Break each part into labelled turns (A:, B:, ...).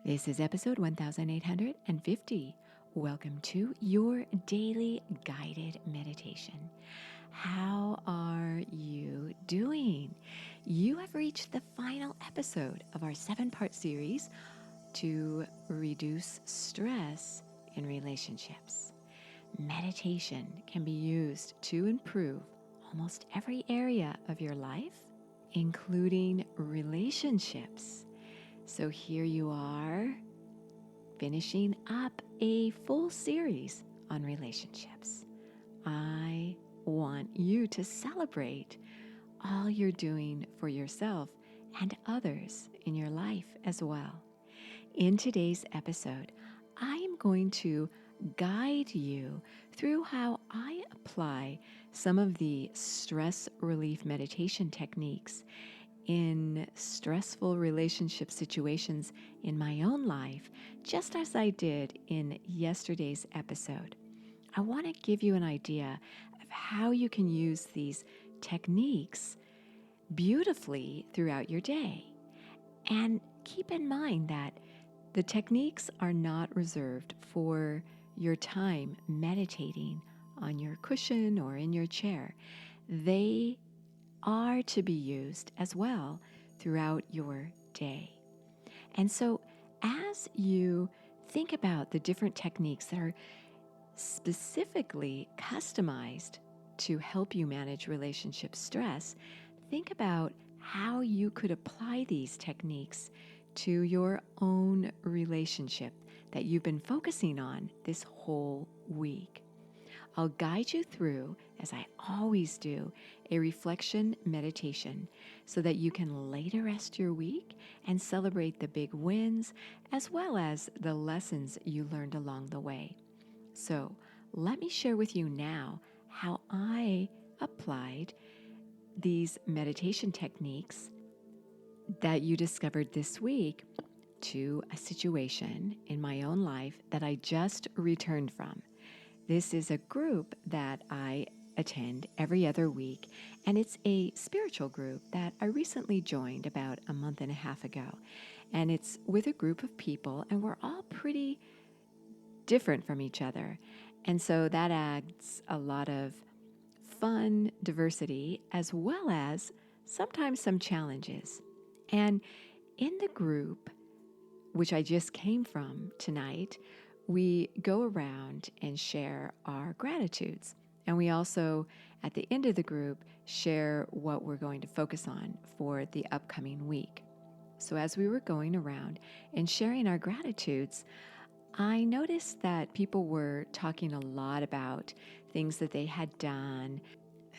A: This is episode 1850. Welcome to your daily guided meditation. How are you doing? You have reached the final episode of our 7-part series to reduce stress in relationships. Meditation can be used to improve almost every area of your life, including relationships. So here you are, finishing up a full series on relationships. I want you to celebrate all you're doing for yourself and others in your life as well. In today's episode, I am going to guide you through how I apply some of the stress relief meditation techniques in stressful relationship situations in my own life, just as I did in yesterday's episode. I want to give you an idea of how you can use these techniques beautifully throughout your day. And keep in mind that the techniques are not reserved for your time meditating on your cushion or in your chair. They are to be used as well throughout your day. And so, as you think about the different techniques that are specifically customized to help you manage relationship stress, think about how you could apply these techniques to your own relationship that you've been focusing on this whole week. I'll guide you through, as I always do, a reflection meditation so that you can lay to rest your week and celebrate the big wins as well as the lessons you learned along the way. So let me share with you now how I applied these meditation techniques that you discovered this week to a situation in my own life that I just returned from. This is a group that I attend every other week, and it's a spiritual group that I recently joined about a month and a half ago. And it's with a group of people, and we're all pretty different from each other. And so that adds a lot of fun diversity as well as sometimes some challenges. And in the group, which I just came from tonight, we go around and share our gratitudes. And we also, at the end of the group, share what we're going to focus on for the upcoming week. So as we were going around and sharing our gratitudes, I noticed that people were talking a lot about things that they had done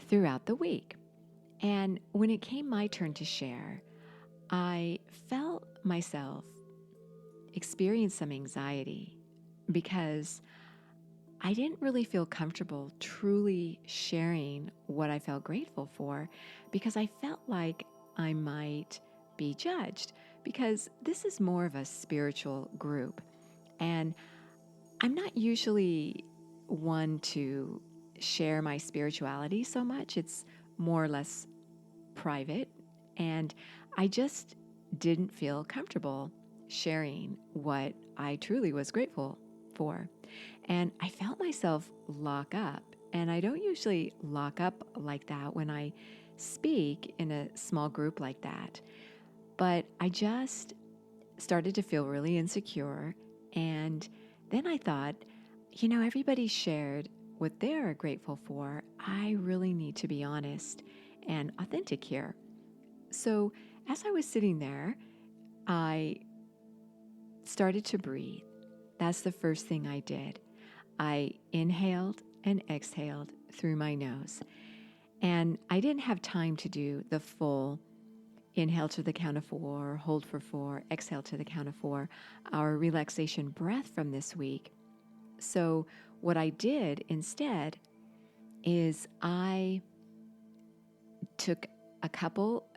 A: throughout the week. And when it came my turn to share, I felt myself experience some anxiety because I didn't really feel comfortable truly sharing what I felt grateful for because I felt like I might be judged because this is more of a spiritual group. And I'm not usually one to share my spirituality so much. It's more or less private. And I just didn't feel comfortable sharing what I truly was grateful for. And I felt myself lock up. And I don't usually lock up like that when I speak in a small group like that. But I just started to feel really insecure. And then I thought, everybody shared what they're grateful for. I really need to be honest and authentic here. So as I was sitting there, I started to breathe. That's the first thing I did. I inhaled and exhaled through my nose. And I didn't have time to do the full inhale to the count of 4, hold for 4, exhale to the count of 4, our relaxation breath from this week. So what I did instead is I took a couple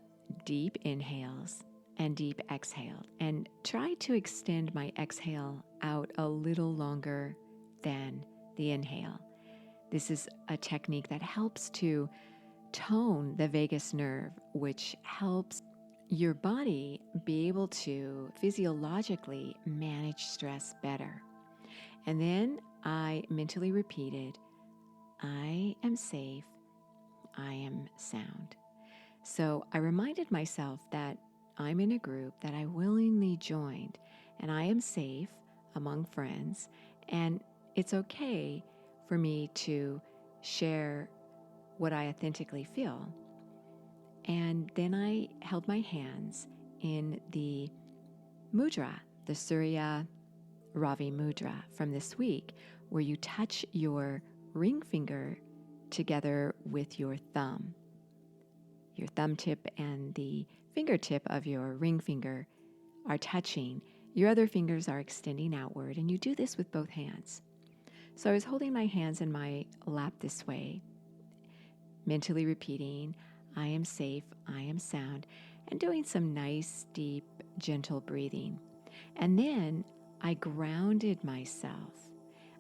A: deep inhales and deep exhale and tried to extend my exhale out a little longer than the inhale. This is a technique that helps to tone the vagus nerve, which helps your body be able to physiologically manage stress better. And then I mentally repeated, I am safe, I am sound. So I reminded myself that I'm in a group that I willingly joined, and I am safe among friends, and it's okay for me to share what I authentically feel. And then I held my hands in the mudra, the Surya Ravi mudra from this week, where you touch your ring finger together with your thumb. Your thumb tip and the fingertip of your ring finger are touching. Your other fingers are extending outward, and you do this with both hands. So I was holding my hands in my lap this way, mentally repeating, I am safe, I am sound, and doing some nice, deep, gentle breathing. And then I grounded myself.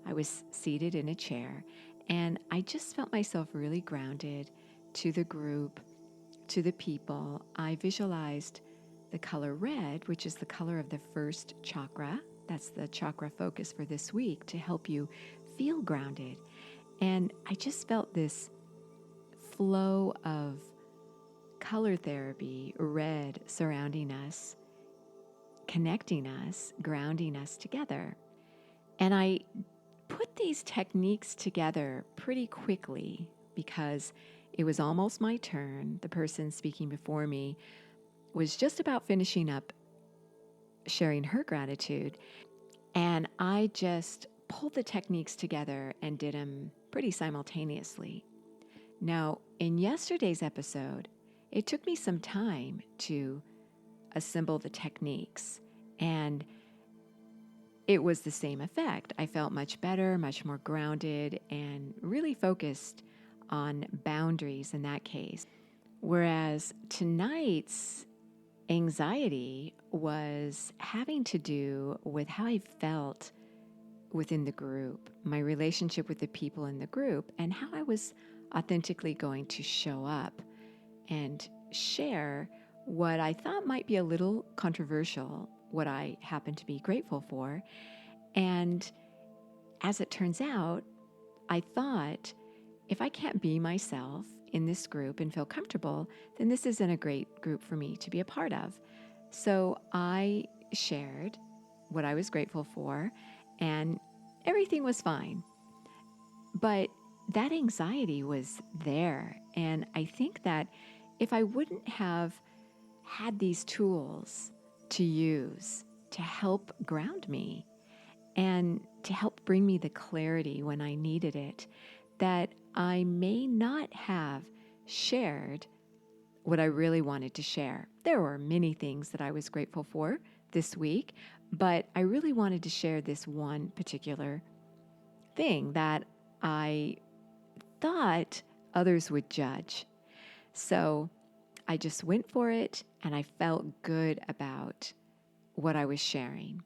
A: I was seated in a chair, and I just felt myself really grounded to the group, to the people. I visualized the color red, which is the color of the first chakra. That's the chakra focus for this week to help you feel grounded. And I just felt this flow of color therapy, red, surrounding us, connecting us, grounding us together. And I put these techniques together pretty quickly because it was almost my turn. The person speaking before me was just about finishing up sharing her gratitude, and I just pulled the techniques together and did them pretty simultaneously. Now, in yesterday's episode, it took me some time to assemble the techniques, and it was the same effect. I felt much better, much more grounded, and really focused on boundaries in that case. Whereas tonight's anxiety was having to do with how I felt within the group, my relationship with the people in the group, and how I was authentically going to show up and share what I thought might be a little controversial, what I happen to be grateful for. And as it turns out, I thought, if I can't be myself in this group and feel comfortable, then this isn't a great group for me to be a part of. So I shared what I was grateful for, and everything was fine. But that anxiety was there. And I think that if I wouldn't have had these tools to use to help ground me and to help bring me the clarity when I needed it, that I may not have shared what I really wanted to share. There were many things that I was grateful for this week, but I really wanted to share this one particular thing that I thought others would judge. So I just went for it, and I felt good about what I was sharing.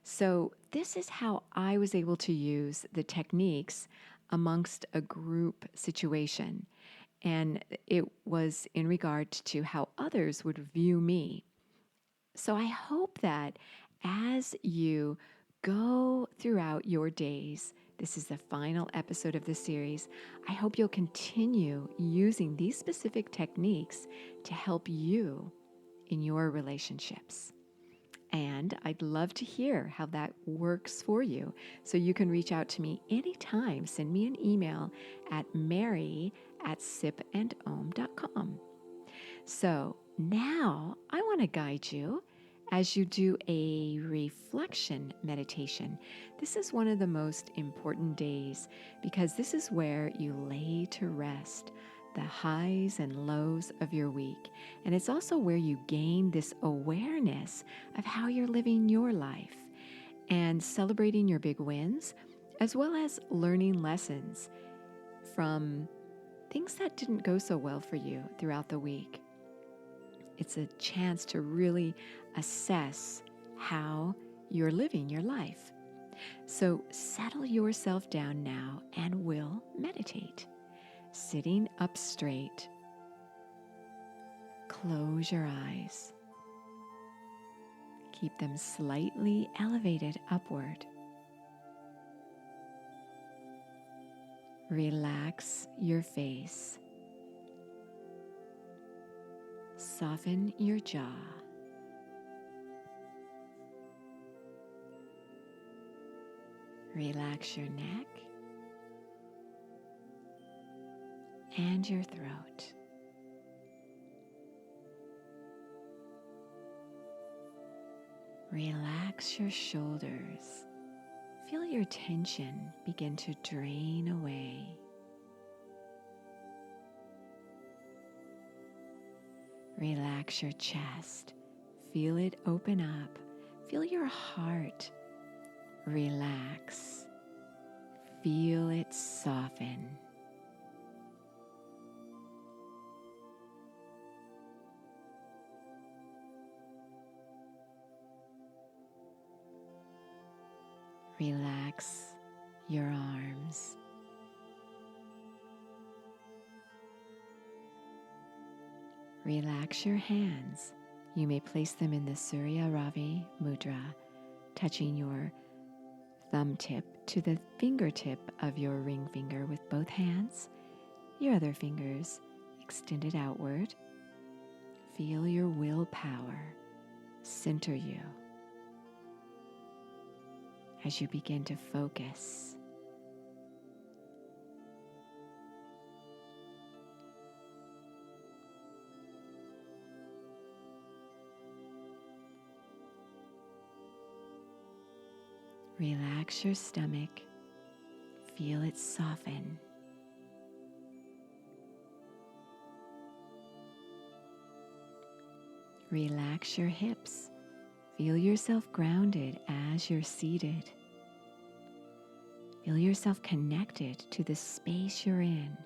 A: So this is how I was able to use the techniques amongst a group situation. And it was in regard to how others would view me. So I hope that as you go throughout your days, this is the final episode of this series, I hope you'll continue using these specific techniques to help you in your relationships. And I'd love to hear how that works for you. So you can reach out to me anytime. Send me an email at mary@sipandom.com. So now I want to guide you as you do a reflection meditation. This is one of the most important days because this is where you lay to rest the highs and lows of your week. And it's also where you gain this awareness of how you're living your life and celebrating your big wins, as well as learning lessons from things that didn't go so well for you throughout the week. It's a chance to really assess how you're living your life. So settle yourself down now and we'll meditate. Sitting up straight, close your eyes Keep them slightly elevated upward. Relax your face. Soften your jaw. Relax your neck and your throat. Relax your shoulders. Feel your tension begin to drain away. Relax your chest. Feel it open up. Feel your heart relax. Feel it soften. Relax your arms. Relax your hands. You may place them in the Surya Ravi Mudra, touching your thumb tip to the fingertip of your ring finger with both hands, your other fingers extended outward. Feel your willpower center you as you begin to focus. Relax your stomach. Feel it soften. Relax your hips. Feel yourself grounded as you're seated. Feel yourself connected to the space you're in.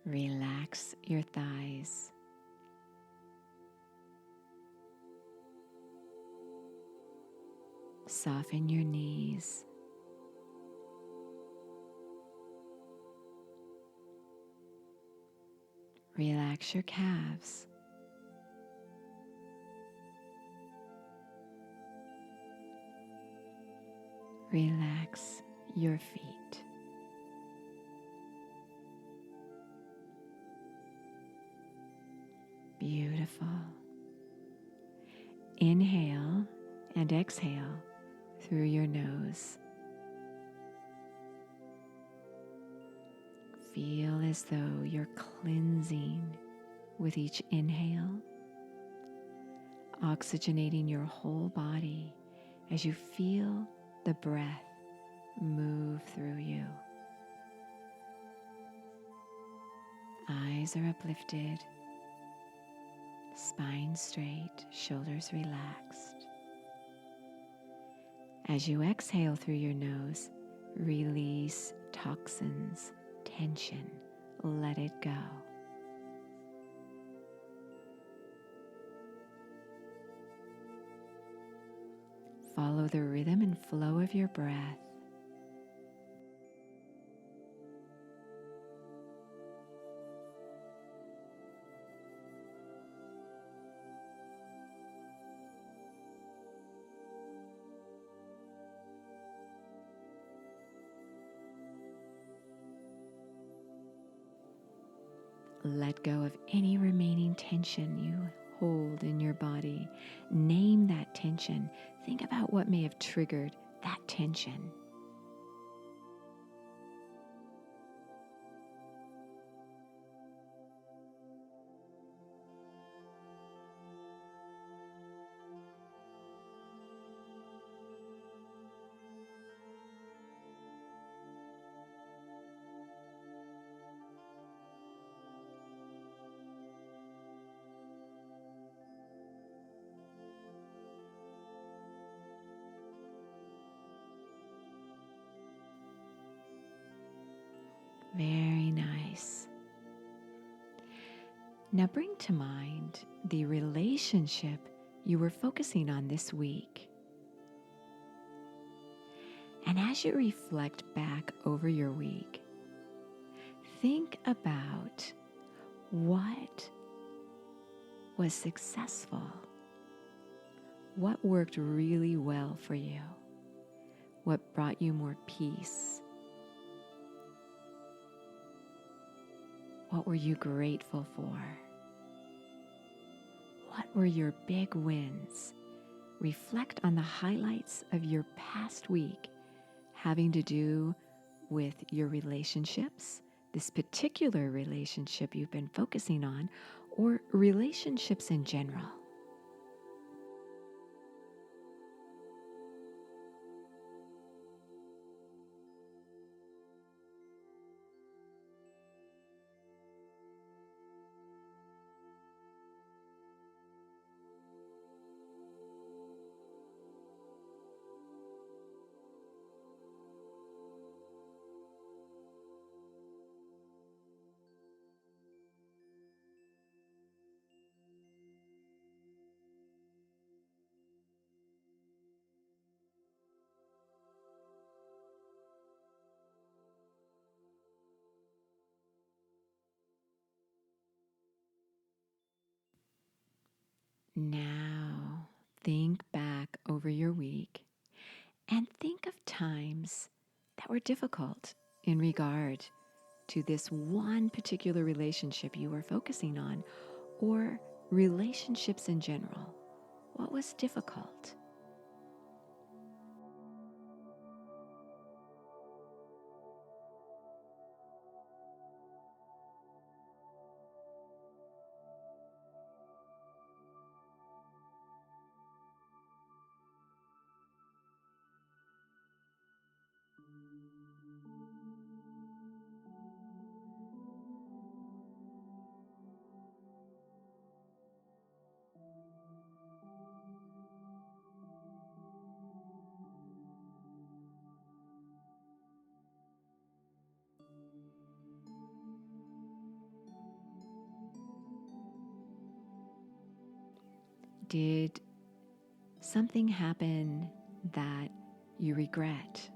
A: Relax your thighs. Soften your knees. Relax your calves. Relax your feet. Beautiful. Inhale and exhale through your nose. Feel as though you're cleansing with each inhale, oxygenating your whole body as you feel the breath move through you. Eyes are uplifted, spine straight, shoulders relaxed. As you exhale through your nose, release toxins, tension, let it go. Follow the rhythm and flow of your breath. Let go of any remaining tension you hold in your body. Name that tension. Think about what may have triggered that tension. Now bring to mind the relationship you were focusing on this week. And as you reflect back over your week, think about what was successful, what worked really well for you, what brought you more peace, what were you grateful for, what were your big wins. Reflect on the highlights of your past week having to do with your relationships, this particular relationship you've been focusing on, or relationships in general. Now, think back over your week and think of times that were difficult in regard to this one particular relationship you were focusing on, or relationships in general. What was difficult? Did something happen that you regret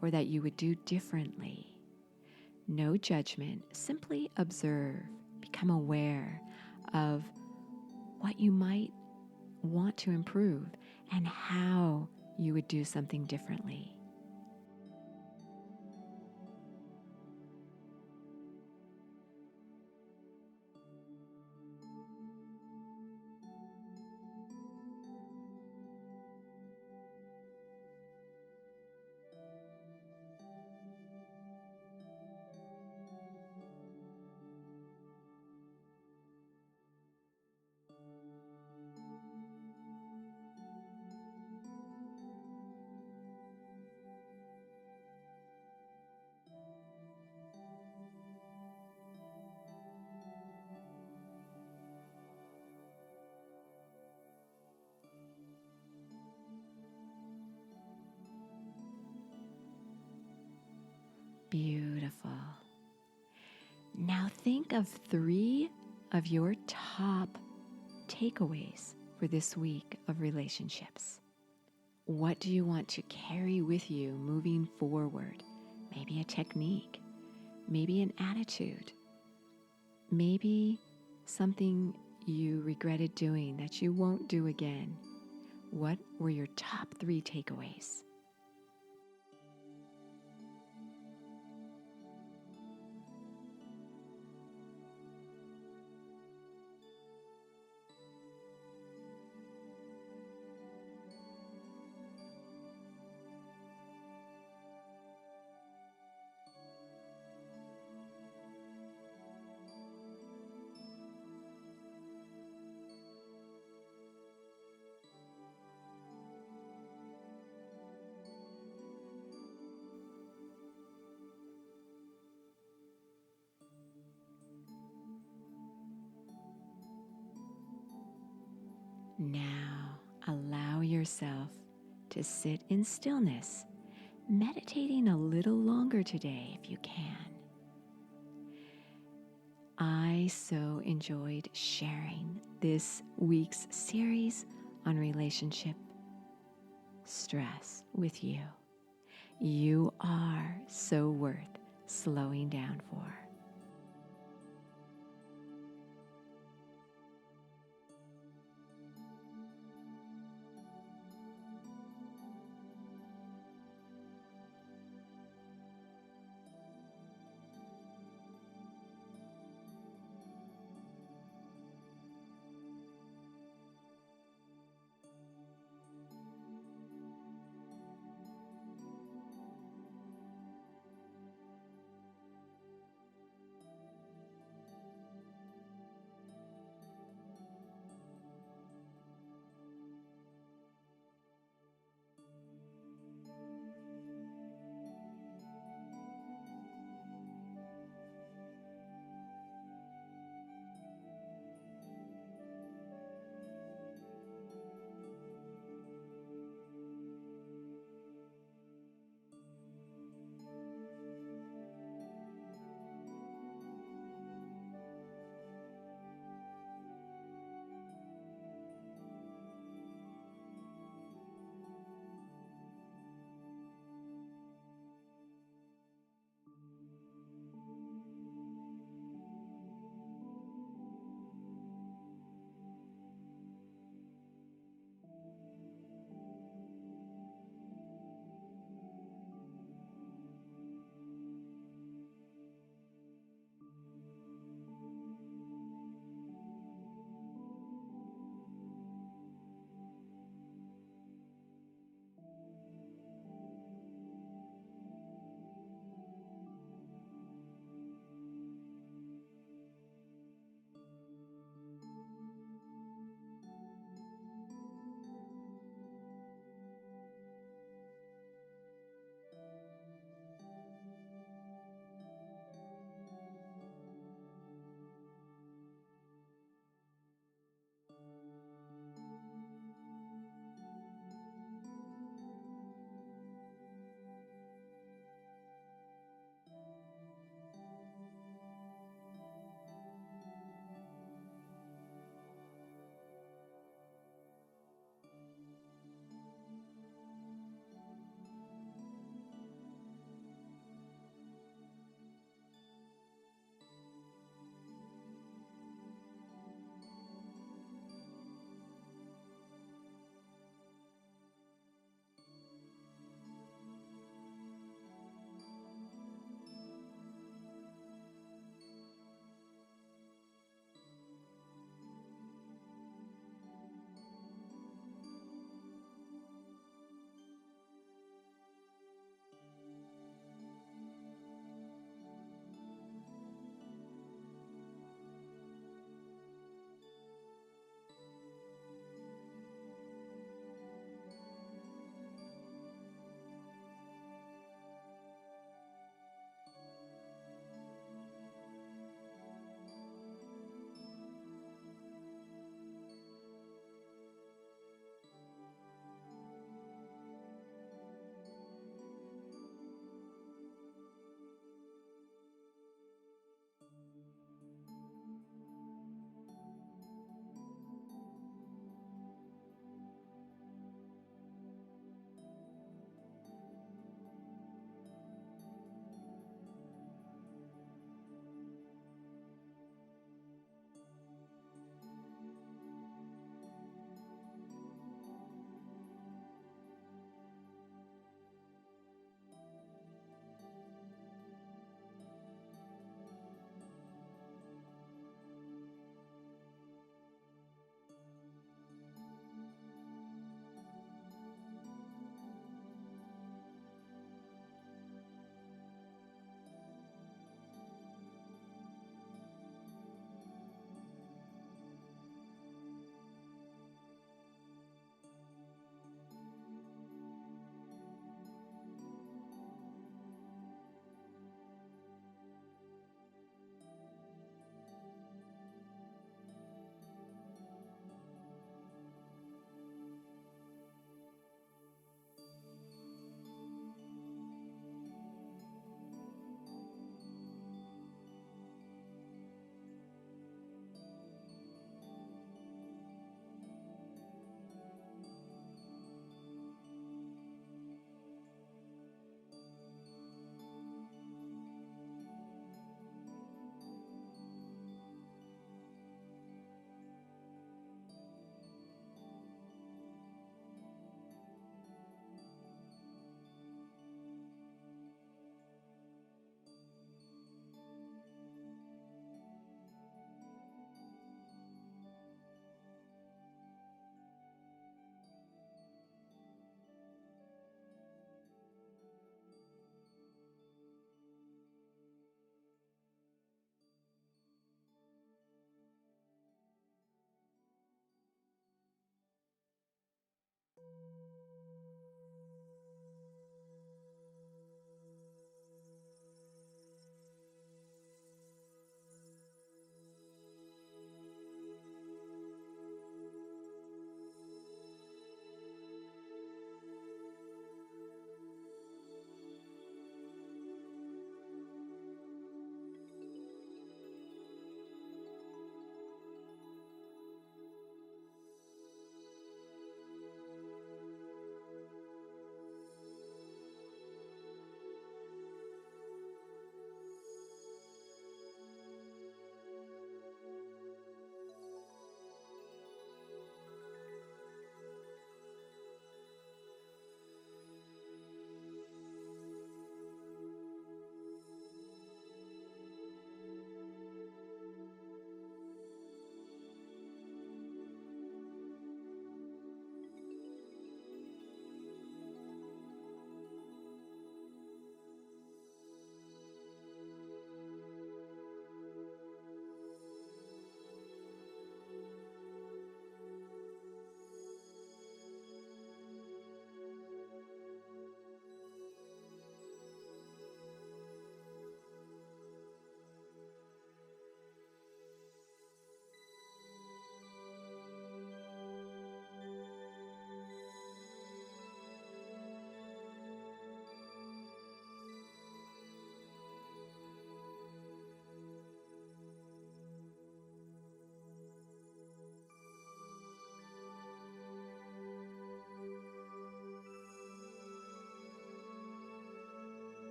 A: or that you would do differently? No judgment, simply observe, become aware of what you might want to improve and how you would do something differently. Beautiful. Now think of 3 of your top takeaways for this week of relationships. What do you want to carry with you moving forward? Maybe a technique, maybe an attitude, maybe something you regretted doing that you won't do again. What were your top 3 takeaways? Now allow yourself to sit in stillness, meditating a little longer today if you can. I so enjoyed sharing this week's series on relationship stress with you. You are so worth slowing down for.